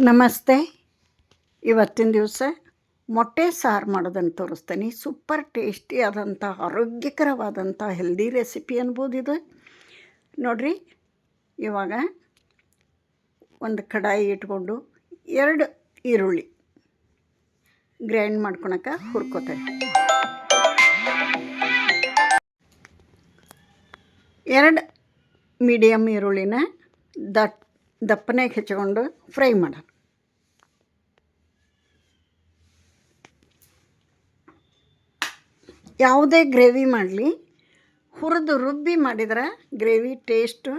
ನಮಸ್ತೆ. ಇವತ್ತಿನ ದಿವಸ ಮೊಟ್ಟೆ ಸಾರು ಮಾಡೋದನ್ನು ತೋರಿಸ್ತೀನಿ. ಸೂಪರ್ ಟೇಸ್ಟಿ ಆದಂಥ ಆರೋಗ್ಯಕರವಾದಂಥ ಹೆಲ್ದಿ ರೆಸಿಪಿ ಅನ್ಬೋದು ಇದು. ನೋಡಿರಿ, ಇವಾಗ ಒಂದು ಕಡಾಯಿ ಇಟ್ಕೊಂಡು 2 ಈರುಳ್ಳಿ ಗ್ರೈಂಡ್ ಮಾಡ್ಕೊಳಕ್ಕೆ ಹುರ್ಕೋತೇವೆ. 2 ಮೀಡಿಯಮ್ ಈರುಳ್ಳಿನ ದಪ್ಪನೆಗೆ ಹೆಚ್ಚಿಕೊಂಡು ಫ್ರೈ ಮಾಡೋಣ. ಯಾವುದೇ ಗ್ರೇವಿ ಮಾಡಲಿ, ಹುರಿದು ರುಬ್ಬಿ ಮಾಡಿದ್ರೆ ಗ್ರೇವಿ ಟೇಸ್ಟು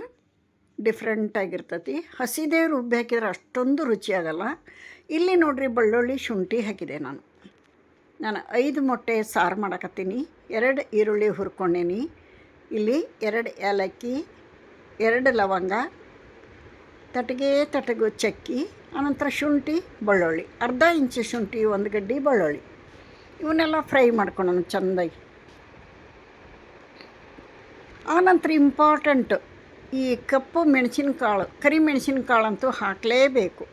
ಡಿಫ್ರೆಂಟಾಗಿರ್ತೈತಿ. ಹಸಿದೇ ರುಬ್ಬಿ ಹಾಕಿದ್ರೆ ಅಷ್ಟೊಂದು ರುಚಿಯಾಗಲ್ಲ. ಇಲ್ಲಿ ನೋಡಿರಿ, ಬೆಳ್ಳುಳ್ಳಿ ಶುಂಠಿ ಹಾಕಿದೆ. ನಾನು 5 ಮೊಟ್ಟೆ ಸಾರು ಮಾಡಕತ್ತೀನಿ. 2 ಈರುಳ್ಳಿ ಹುರ್ಕೊಂಡೀನಿ. ಇಲ್ಲಿ 2 ಏಲಕ್ಕಿ, 2 ಲವಂಗ, ತಟಗು ಚಕ್ಕಿ, ಆನಂತರ ಶುಂಠಿ, ಬೆಳ್ಳುಳ್ಳಿ, ಅರ್ಧ ಇಂಚು ಶುಂಠಿ, 1 ಗಡ್ಡೆ ಬೆಳ್ಳುಳ್ಳಿ, ಇವನ್ನೆಲ್ಲ ಫ್ರೈ ಮಾಡ್ಕೊಳ್ಳೋಣ ಚೆಂದಾಗಿ. ಆನಂತರ ಇಂಪಾರ್ಟೆಂಟು, ಈ ಕಪ್ಪು ಮೆಣಸಿನಕಾಳು, ಕರಿ ಮೆಣಸಿನಕಾಳಂತೂ ಹಾಕಲೇಬೇಕು.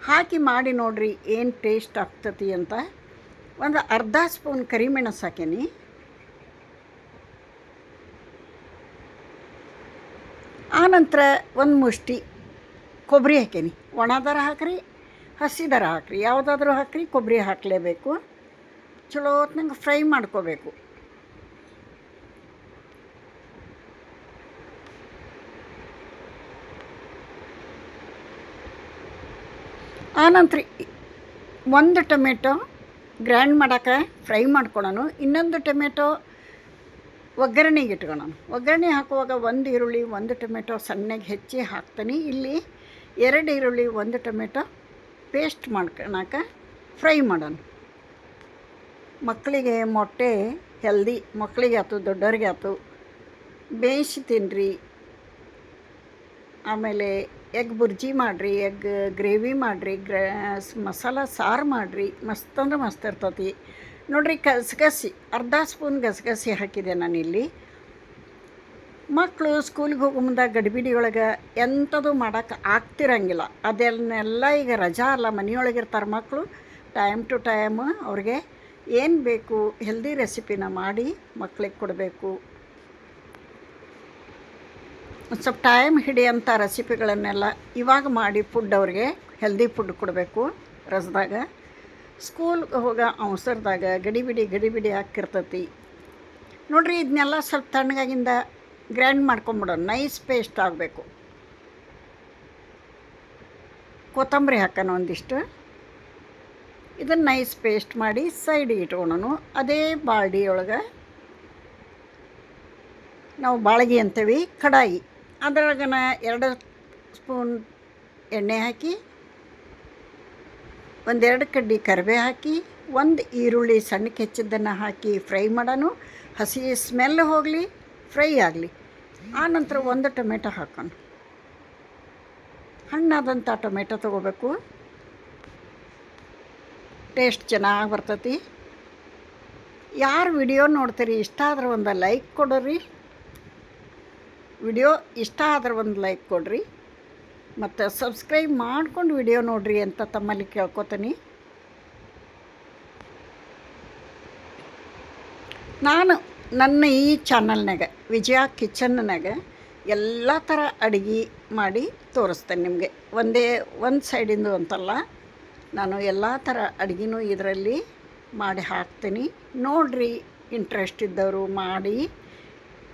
ಹಾಕಿ ಮಾಡಿ ನೋಡಿರಿ ಏನು ಟೇಸ್ಟ್ ಆಗ್ತತಿ ಅಂತ. ಒಂದು ಅರ್ಧ ಸ್ಪೂನ್ ಕರಿಮೆಣಸು ಹಾಕೀನಿ. ಆನಂತರ 1 ಮುಷ್ಟಿ ಕೊಬ್ಬರಿ ಹಾಕೀನಿ. ಒಣ ದರ ಹಾಕ್ರಿ, ಹಸಿ ದರ ಹಾಕ್ರಿ, ಯಾವುದಾದ್ರೂ ಹಾಕ್ರಿ, ಕೊಬ್ಬರಿ ಹಾಕಲೇಬೇಕು. ಚಲೋ ಹೊತ್ನಂಗೆ ಫ್ರೈ ಮಾಡ್ಕೋಬೇಕು. ಆನಂತರ 1 ಟೊಮೆಟೊ ಗ್ರೈಂಡ್ ಮಾಡೋಕೆ ಫ್ರೈ ಮಾಡ್ಕೊಳ್ಳೋಣ. ಇನ್ನೊಂದು ಟೊಮೆಟೊ ಒಗ್ಗರಣೆಗೆ ಇಟ್ಕೊಳ್ಳೋಣ. ಒಗ್ಗರಣೆ ಹಾಕುವಾಗ 1 ಈರುಳ್ಳಿ, 1 ಟೊಮೆಟೊ ಸಣ್ಣಗೆ ಹೆಚ್ಚಿ ಹಾಕ್ತೀನಿ. ಇಲ್ಲಿ 2 ಈರುಳ್ಳಿ, 1 ಟೊಮೆಟೊ ಪೇಸ್ಟ್ ಮಾಡ್ಕೊಳಕ್ಕೆ ಫ್ರೈ ಮಾಡೋಣ. ಮಕ್ಕಳಿಗೆ ಮೊಟ್ಟೆ ಹೆಲ್ದಿ, ಮಕ್ಕಳಿಗೆ ಆಯ್ತು ದೊಡ್ಡವ್ರಿಗೆ ಆಯ್ತು, ಬೇಯಿಸಿ ತಿನ್ನಿರಿ. ಆಮೇಲೆ ಎಗ್ ಬುರ್ಜಿ ಮಾಡಿರಿ, ಎಗ್ ಗ್ರೇವಿ ಮಾಡಿರಿ, ಮಸಾಲ ಸಾರು ಮಾಡಿರಿ, ಮಸ್ತ್ ಅಂದ್ರೆ ಮಸ್ತ್ ಇರ್ತತಿ. ನೋಡಿರಿ, ಗಸಗಸಿ ಅರ್ಧ ಸ್ಪೂನ್ ಗಸಗಸಿ ಹಾಕಿದೆ ನಾನಿಲ್ಲಿ. ಮಕ್ಕಳು ಸ್ಕೂಲಿಗೆ ಹೋಗೋ ಮುಂದೆ ಗಡಿಬಿಡಿ ಒಳಗೆ ಎಂಥದ್ದು ಮಾಡೋಕ್ಕೆ ಆಗ್ತಿರಂಗಿಲ್ಲ. ಅದನ್ನೆಲ್ಲ ಈಗ ರಜಾ ಅಲ್ಲ, ಮನೆಯೊಳಗಿರ್ತಾರೆ ಮಕ್ಕಳು. ಟೈಮ್ ಟು ಟೈಮ್ ಅವ್ರಿಗೆ ಏನು ಬೇಕು ಹೆಲ್ದಿ ರೆಸಿಪಿನ ಮಾಡಿ ಮಕ್ಕಳಿಗೆ ಕೊಡಬೇಕು. ಒಂದು ಸ್ವಲ್ಪ ಟೈಮ್ ಹಿಡಿಯೋಂಥ ರೆಸಿಪಿಗಳನ್ನೆಲ್ಲ ಇವಾಗ ಮಾಡಿ ಫುಡ್ ಅವ್ರಿಗೆ ಹೆಲ್ದಿ ಫುಡ್ ಕೊಡಬೇಕು. ರಜದಾಗ ಸ್ಕೂಲ್ಗೆ ಹೋಗೋ ಅವಸರದಾಗ ಗಡಿಬಿಡಿ ಹಾಕಿರ್ತತಿ. ನೋಡಿರಿ, ಇದನ್ನೆಲ್ಲ ಸ್ವಲ್ಪ ತಣ್ಣಗಾಗಿಂದ ಗ್ರೈಂಡ್ ಮಾಡ್ಕೊಂಬಿಡೋಣ. ನೈಸ್ ಪೇಸ್ಟ್ ಆಗಬೇಕು. ಕೊತ್ತಂಬರಿ ಹಾಕೋಣ ಒಂದಿಷ್ಟು. ಇದನ್ನು ನೈಸ್ ಪೇಸ್ಟ್ ಮಾಡಿ ಸೈಡಿಗೆ ಇಟ್ಕೊಳ್ಳೋಣ. ಅದೇ ಬಾಳ್ಡಿಯೊಳಗೆ ನಾವು ಬಾಳ್ಗಿ ಅಂತೀವಿ, ಕಡಾಯಿ, ಅದ್ರೊಳಗನ 2 ಸ್ಪೂನ್ ಎಣ್ಣೆ ಹಾಕಿ, 1-2 ಕಡ್ಡಿ ಕರಿಬೇವು ಹಾಕಿ, 1 ಈರುಳ್ಳಿ ಸಣ್ಣಕ್ಕೆ ಹೆಚ್ಚಿದ್ದನ್ನು ಹಾಕಿ ಫ್ರೈ ಮಾಡೋಣ. ಹಸಿ ಸ್ಮೆಲ್ ಹೋಗಲಿ, ಫ್ರೈ ಆಗಲಿ. ಆನಂತರ 1 ಟೊಮೆಟೊ ಹಾಕೋಣ. ಹಣ್ಣಾದಂಥ ಟೊಮೆಟೊ ತೊಗೋಬೇಕು, ಟೇಸ್ಟ್ ಚೆನ್ನಾಗಿ ಬರ್ತೈತಿ. ಯಾರು ವಿಡಿಯೋ ನೋಡ್ತೀರಿ, ಇಷ್ಟ ಆದ್ರೆ ಒಂದು ಲೈಕ್ ಕೊಡ್ರಿ. ವಿಡಿಯೋ ಇಷ್ಟ ಆದ್ರೆ ಒಂದು ಲೈಕ್ ಕೊಡ್ರಿ, ಮತ್ತು ಸಬ್ಸ್ಕ್ರೈಬ್ ಮಾಡ್ಕೊಂಡು ವಿಡಿಯೋ ನೋಡ್ರಿ ಅಂತ ತಮ್ಮಲ್ಲಿ ಕೇಳ್ಕೊತೀನಿ. ನಾನು ನನ್ನ ಈ ಚಾನಲ್ನಾಗ, ವಿಜಯ ಕಿಚನ್ನಾಗ ಎಲ್ಲ ಥರ ಅಡುಗೆ ಮಾಡಿ ತೋರಿಸ್ತೇನೆ ನಿಮಗೆ. ಒಂದು ಸೈಡಿಂದು ಅಂತಲ್ಲ, ನಾನು ಎಲ್ಲ ಥರ ಅಡುಗೆನೂ ಇದರಲ್ಲಿ ಮಾಡಿ ಹಾಕ್ತೀನಿ. ನೋಡಿರಿ, ಇಂಟ್ರೆಸ್ಟ್ ಇದ್ದವರು ಮಾಡಿ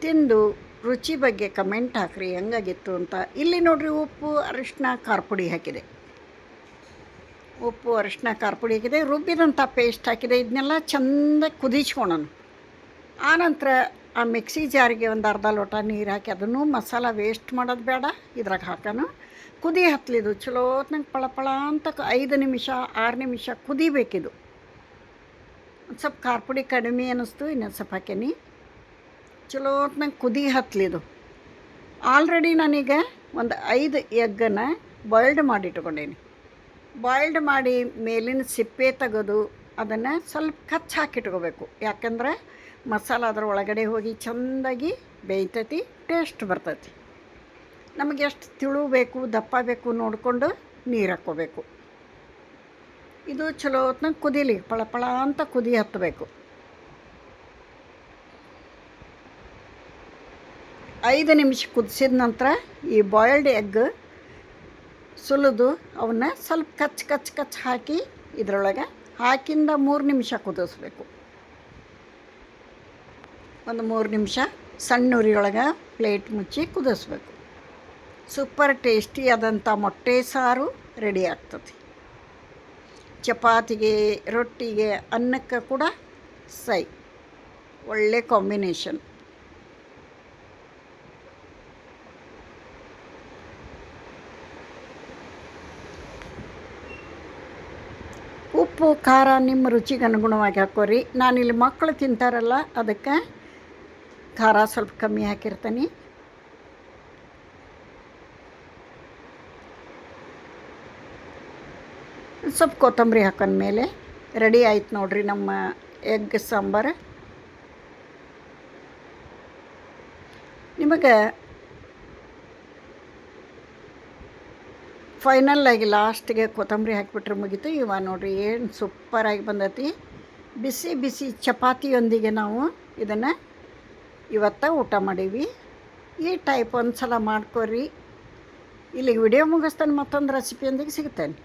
ತಿಂದು ರುಚಿ ಬಗ್ಗೆ ಕಮೆಂಟ್ ಹಾಕ್ರಿ ಹೆಂಗಾಗಿತ್ತು ಅಂತ. ಇಲ್ಲಿ ನೋಡಿರಿ, ಉಪ್ಪು, ಅರಿಶಿನ, ಖಾರ ಪುಡಿ ಹಾಕಿದೆ. ಉಪ್ಪು, ಅರಿಶಿನ, ಖಾರ ಪುಡಿ ಹಾಕಿದೆ. ರುಬ್ಬಿದಂಥ ಪೇಸ್ಟ್ ಹಾಕಿದೆ. ಇದನ್ನೆಲ್ಲ ಚೆಂದ ಕುದಿಸ್ಕೊಳೋಣ. ಆನಂತರ ಆ ಮಿಕ್ಸಿ ಜಾರಿಗೆ ಒಂದು ಅರ್ಧ ಲೋಟ ನೀರು ಹಾಕಿ, ಅದನ್ನು ಮಸಾಲ ವೇಸ್ಟ್ ಮಾಡೋದು ಬೇಡ, ಇದ್ರಾಗ ಹಾಕೋಣ. ಕುದಿ ಹತ್ತಲಿದು ಚಲೋ ಹೊತ್ನಂಗೆ ಪಳ ಅಂತ 5 ನಿಮಿಷ 6 ನಿಮಿಷ ಕುದಿಬೇಕಿದು. ಒಂದು ಸ್ವಲ್ಪ ಖಾರ ಪುಡಿ ಕಡಿಮೆ ಅನ್ನಿಸ್ತು, ಇನ್ನೊಂದು ಸ್ವಲ್ಪ ಹಾಕೀನಿ. ಚಲೋ ಹೊತ್ನಂಗೆ ಕುದಿ ಹತ್ತಲಿದು. ಆಲ್ರೆಡಿ ನಾನೀಗ ಒಂದು 5 ಎಗ್ಗನ್ನು ಬಾಯ್ಲ್ಡ್ ಮಾಡಿ ಇಟ್ಕೊಂಡೀನಿ. ಬಾಯ್ಲ್ಡ್ ಮಾಡಿ ಮೇಲಿನ ಸಿಪ್ಪೆ ತೆಗೆದು ಅದನ್ನು ಸ್ವಲ್ಪ ಕಚ್ಚಿ ಹಾಕಿಟ್ಕೋಬೇಕು. ಯಾಕಂದ್ರೆ ಮಸಾಲ ಅದರ ಒಳಗಡೆ ಹೋಗಿ ಚೆಂದಾಗಿ ಬೇಯ್ತೈತಿ, ಟೇಸ್ಟ್ ಬರ್ತೈತಿ. ನಮಗೆ ಎಷ್ಟು ತಿಳು ಬೇಕು, ದಪ್ಪ ಬೇಕು ನೋಡಿಕೊಂಡು ನೀರು ಹಾಕ್ಕೋಬೇಕು. ಇದು ಚಲೋ ಹೊತ್ನಾಗ ಕುದೀಲಿ, ಪಳ ಅಂತ ಕುದಿ ಹತ್ತಬೇಕು. 5 ನಿಮಿಷ ಕುದಿಸಿದ ನಂತರ ಈ ಬಾಯ್ಲ್ಡ್ ಎಗ್ ಸುಲಿದು ಅವನ್ನ ಸ್ವಲ್ಪ ಕಚ್ ಹಾಕಿ ಇದರೊಳಗೆ ಹಾಕಿಂದ 3 ನಿಮಿಷ ಕುದಿಸ್ಬೇಕು. ಒಂದು 3 ನಿಮಿಷ ಸಣ್ಣ ಉರಿಯೊಳಗೆ ಪ್ಲೇಟ್ ಮುಚ್ಚಿ ಕುದಿಸ್ಬೇಕು. ಸೂಪರ್ ಟೇಸ್ಟಿ ಆದಂಥ ಮೊಟ್ಟೆ ಸಾರು ರೆಡಿ ಆಗ್ತದೆ. ಚಪಾತಿಗೆ, ರೊಟ್ಟಿಗೆ, ಅನ್ನಕ್ಕೆ ಕೂಡ ಸೈ ಒಳ್ಳೆ ಕಾಂಬಿನೇಷನ್. ಉಪ್ಪು ಖಾರ ನಿಮ್ಮ ರುಚಿಗೆ ಅನುಗುಣವಾಗಿ ಹಾಕೋರಿ. ನಾನಿಲ್ಲಿ ಮಕ್ಕಳು ತಿಂತಾರಲ್ಲ, ಅದಕ್ಕೆ ಖಾರ ಸ್ವಲ್ಪ ಕಮ್ಮಿ ಹಾಕಿರ್ತೀನಿ. ಸ್ವಲ್ಪ ಕೊತ್ತಂಬರಿ ಹಾಕೊಂಡ್ಮೇಲೆ ರೆಡಿ ಆಯ್ತು ನೋಡ್ರಿ ನಮ್ಮ ಎಗ್ ಸಾಂಬಾರು. ನಿಮಗೆ ಫೈನಲ್ಲಾಗಿ ಲಾಸ್ಟಿಗೆ ಕೊತ್ತಂಬರಿ ಹಾಕಿಬಿಟ್ರೆ ಮುಗೀತು. ಇವಾಗ ನೋಡಿರಿ ಏನು ಸೂಪರಾಗಿ ಬಂದೈತಿ. ಬಿಸಿ ಬಿಸಿ ಚಪಾತಿಯೊಂದಿಗೆ ನಾವು ಇದನ್ನು ಇವತ್ತು ಊಟ ಮಾಡೀವಿ. ಈ ಟೈಪ್ ಒಂದು ಸಲ ಮಾಡ್ಕೊರಿ. ಇಲ್ಲಿಗೆ ವಿಡಿಯೋ ಮುಗಿಸ್ತಾನೆ, ಮತ್ತೊಂದು ರೆಸಿಪಿಯೊಂದಿಗೆ ಸಿಗ್ತೇನೆ.